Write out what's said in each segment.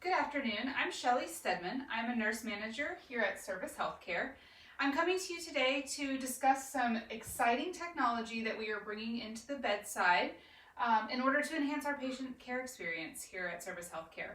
Good afternoon. I'm Shelley Stedman. I'm a nurse manager here at Service Healthcare. I'm coming to you today to discuss some exciting technology that we are bringing into the bedside in order to enhance our patient care experience here at Service Healthcare.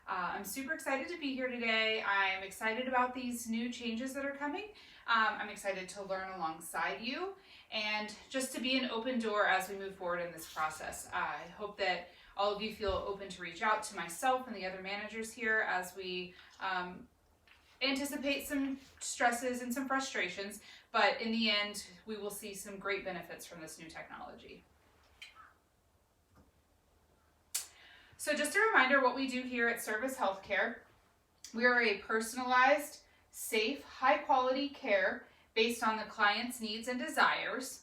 I'm super excited to be here today. I'm excited about these new changes that are coming. I'm excited to learn alongside you and just to be an open door as we move forward in this process. I hope that all of you feel open to reach out to myself and the other managers here as we anticipate some stresses and some frustrations, but in the end, we will see some great benefits from this new technology. So just a reminder what we do here at Service Healthcare. We are a personalized, safe, high-quality care based on the client's needs and desires.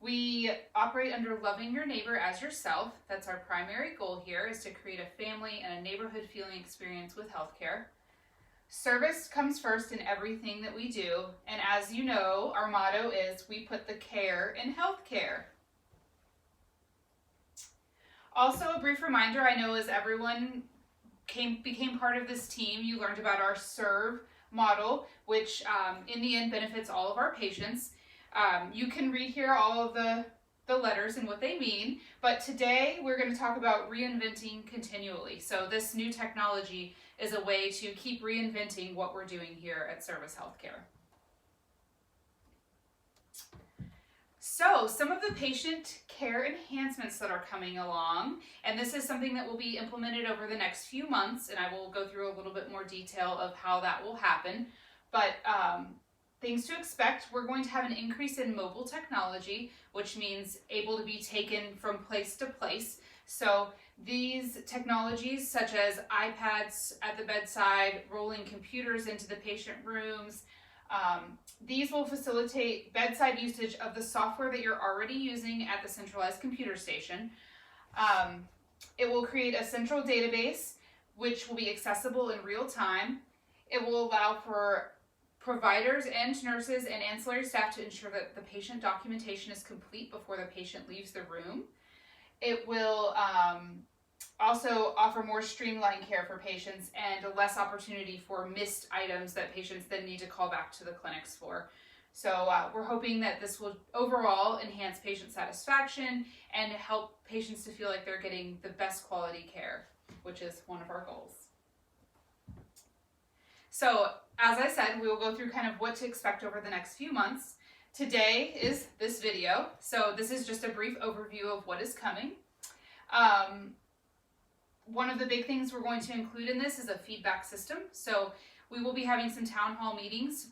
We operate under loving your neighbor as yourself. That's our primary goal here, is to create a family and a neighborhood feeling experience with healthcare. Service comes first in everything that we do, and as you know, our motto is we put the care in healthcare. Also, a brief reminder, I know as everyone became part of this team, you learned about our SERVE model, which in the end benefits all of our patients. You can read here all of the letters and what they mean, but today we're going to talk about reinventing continually. So this new technology is a way to keep reinventing what we're doing here at Service Healthcare. So some of the patient care enhancements that are coming along, and this is something that will be implemented over the next few months, and I will go through a little bit more detail of how that will happen, but things to expect. We're going to have an increase in mobile technology, which means able to be taken from place to place. So these technologies such as iPads at the bedside, rolling computers into the patient rooms, these will facilitate bedside usage of the software that you're already using at the centralized computer station. It will create a central database which will be accessible in real time. It will allow for providers and nurses and ancillary staff to ensure that the patient documentation is complete before the patient leaves the room. It will also offer more streamlined care for patients and a less opportunity for missed items that patients then need to call back to the clinics for. So we're hoping that this will overall enhance patient satisfaction and help patients to feel like they're getting the best quality care, which is one of our goals. So as I said, we will go through kind of what to expect over the next few months. Today is this video, so this is just a brief overview of what is coming. One of the big things we're going to include in this is a feedback system. So we will be having some town hall meetings,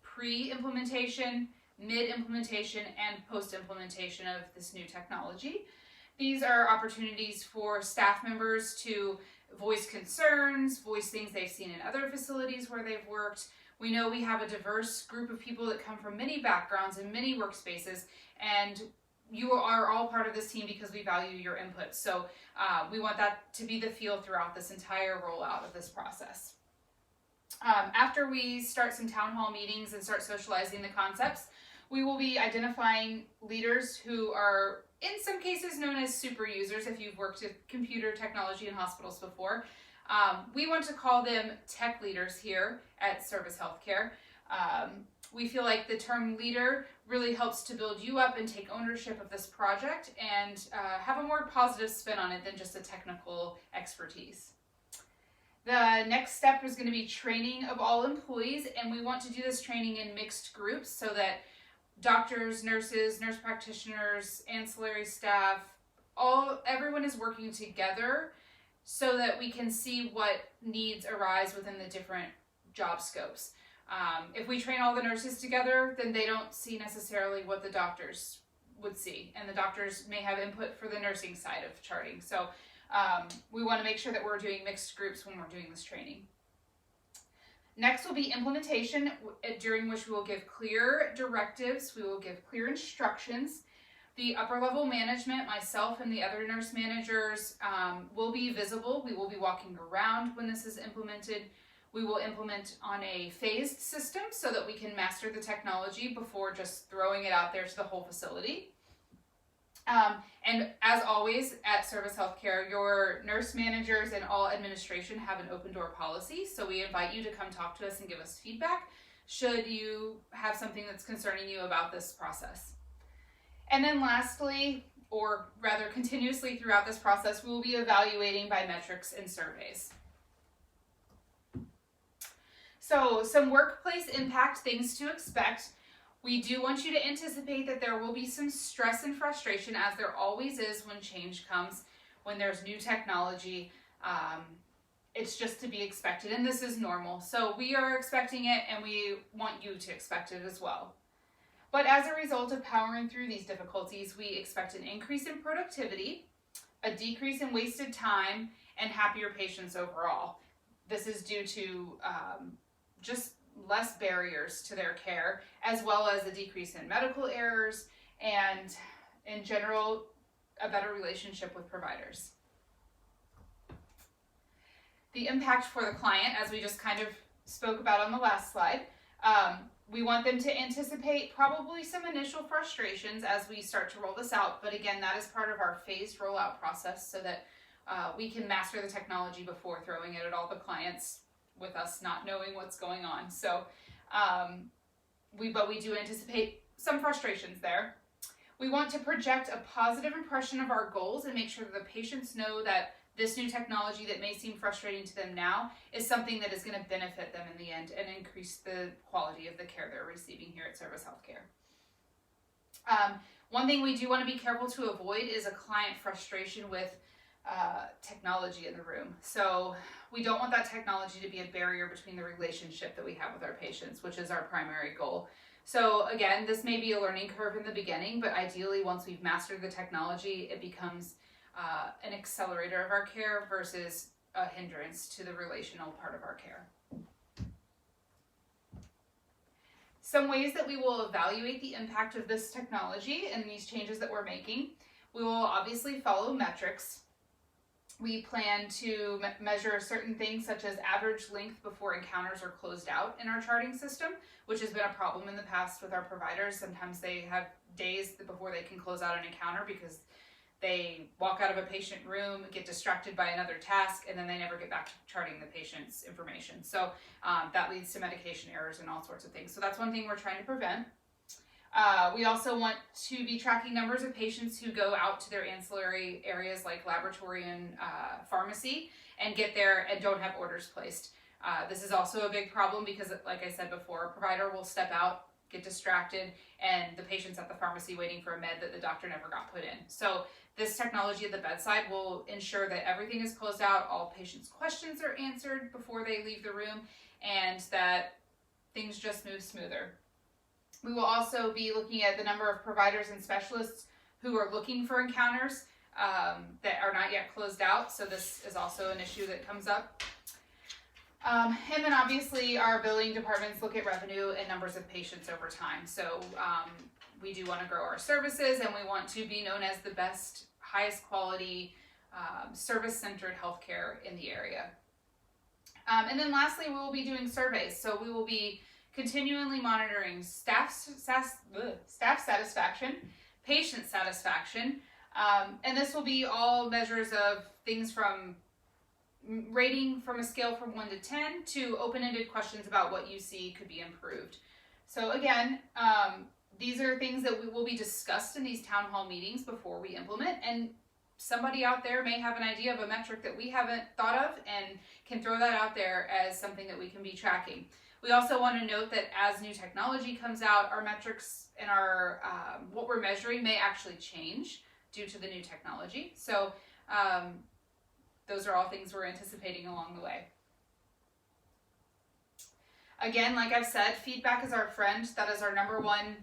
pre-implementation, mid-implementation, and post-implementation of this new technology. These are opportunities for staff members to voice concerns, voice things they've seen in other facilities where they've worked. We know we have a diverse group of people that come from many backgrounds and many workspaces, and you are all part of this team because we value your input. So we want that to be the feel throughout this entire rollout of this process. After we start some town hall meetings and start socializing the concepts, we will be identifying leaders who are in some cases known as super users if you've worked with computer technology in hospitals before. We want to call them tech leaders here at Service Healthcare. We feel like the term leader really helps to build you up and take ownership of this project and have a more positive spin on it than just a technical expertise. The next step is going to be training of all employees, and we want to do this training in mixed groups so that doctors, nurses, nurse practitioners, ancillary staff, everyone is working together so that we can see what needs arise within the different job scopes. If we train all the nurses together, then they don't see necessarily what the doctors would see, and the doctors may have input for the nursing side of charting. So we want to make sure that we're doing mixed groups when we're doing this training. Next will be implementation, during which we will give clear directives, we will give clear instructions. The upper level management, myself and the other nurse managers, will be visible. We will be walking around when this is implemented. We will implement on a phased system so that we can master the technology before just throwing it out there to the whole facility. And as always at Service Healthcare, your nurse managers and all administration have an open door policy. So we invite you to come talk to us and give us feedback should you have something that's concerning you about this process. And then lastly, or rather continuously throughout this process, we will be evaluating by metrics and surveys. So some workplace impact things to expect. We do want you to anticipate that there will be some stress and frustration, as there always is when change comes, when there's new technology. It's just to be expected, and this is normal. So we are expecting it, and we want you to expect it as well. But as a result of powering through these difficulties, we expect an increase in productivity, a decrease in wasted time, and happier patients overall. This is due to just less barriers to their care, as well as a decrease in medical errors, and in general, a better relationship with providers. The impact for the client, as we just kind of spoke about on the last slide, we want them to anticipate probably some initial frustrations as we start to roll this out, but again, that is part of our phased rollout process so that we can master the technology before throwing it at all the clients with us not knowing what's going on. So, but we do anticipate some frustrations there. We want to project a positive impression of our goals and make sure that the patients know that this new technology that may seem frustrating to them now is something that is going to benefit them in the end and increase the quality of the care they're receiving here at Service Healthcare. One thing we do want to be careful to avoid is a client frustration with technology in the room. So we don't want that technology to be a barrier between the relationship that we have with our patients, which is our primary goal. So again, this may be a learning curve in the beginning, but ideally once we've mastered the technology, it becomes an accelerator of our care versus a hindrance to the relational part of our care. Some ways that we will evaluate the impact of this technology and these changes that we're making. We will obviously follow metrics. We plan to measure certain things such as average length before encounters are closed out in our charting system, which has been a problem in the past with our providers. Sometimes they have days before they can close out an encounter because they walk out of a patient room, get distracted by another task, and then they never get back to charting the patient's information. So that leads to medication errors and all sorts of things. So that's one thing we're trying to prevent. We also want to be tracking numbers of patients who go out to their ancillary areas like laboratory and pharmacy and get there and don't have orders placed. This is also a big problem because, like I said before, a provider will step out, get distracted, and the patient's at the pharmacy waiting for a med that the doctor never got put in. So this technology at the bedside will ensure that everything is closed out, all patients' questions are answered before they leave the room, and that things just move smoother. We will also be looking at the number of providers and specialists who are looking for encounters that are not yet closed out. So this is also an issue that comes up. And then obviously our billing departments look at revenue and numbers of patients over time. So we do want to grow our services, and we want to be known as the best, highest quality, service-centered healthcare in the area. And then lastly, we will be doing surveys. So we will be continually monitoring staff satisfaction, patient satisfaction, and this will be all measures of things from rating from a scale from 1 to 10 to open-ended questions about what you see could be improved. So again, these are things that will be discussed in these town hall meetings before we implement, and somebody out there may have an idea of a metric that we haven't thought of and can throw that out there as something that we can be tracking. We also want to note that as new technology comes out, our metrics and our what we're measuring may actually change due to the new technology. So those are all things we're anticipating along the way. Again, like I've said, feedback is our friend. That is our number one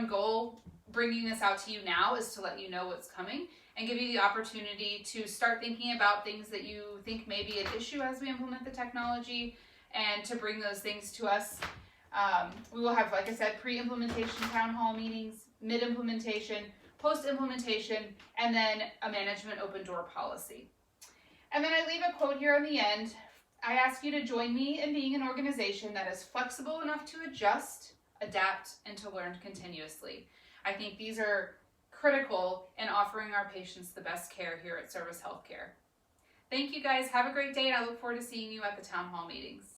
goal. Bringing this out to you now is to let you know what's coming and give you the opportunity to start thinking about things that you think may be an issue as we implement the technology, and to bring those things to us. We will have, like I said, pre-implementation town hall meetings, mid-implementation, post-implementation, and then a management open door policy. And then I leave a quote here on the end. I ask you to join me in being an organization that is flexible enough to adjust, adapt, and to learn continuously. I think these are critical in offering our patients the best care here at Service Healthcare. Thank you guys. Have a great day, and I look forward to seeing you at the town hall meetings.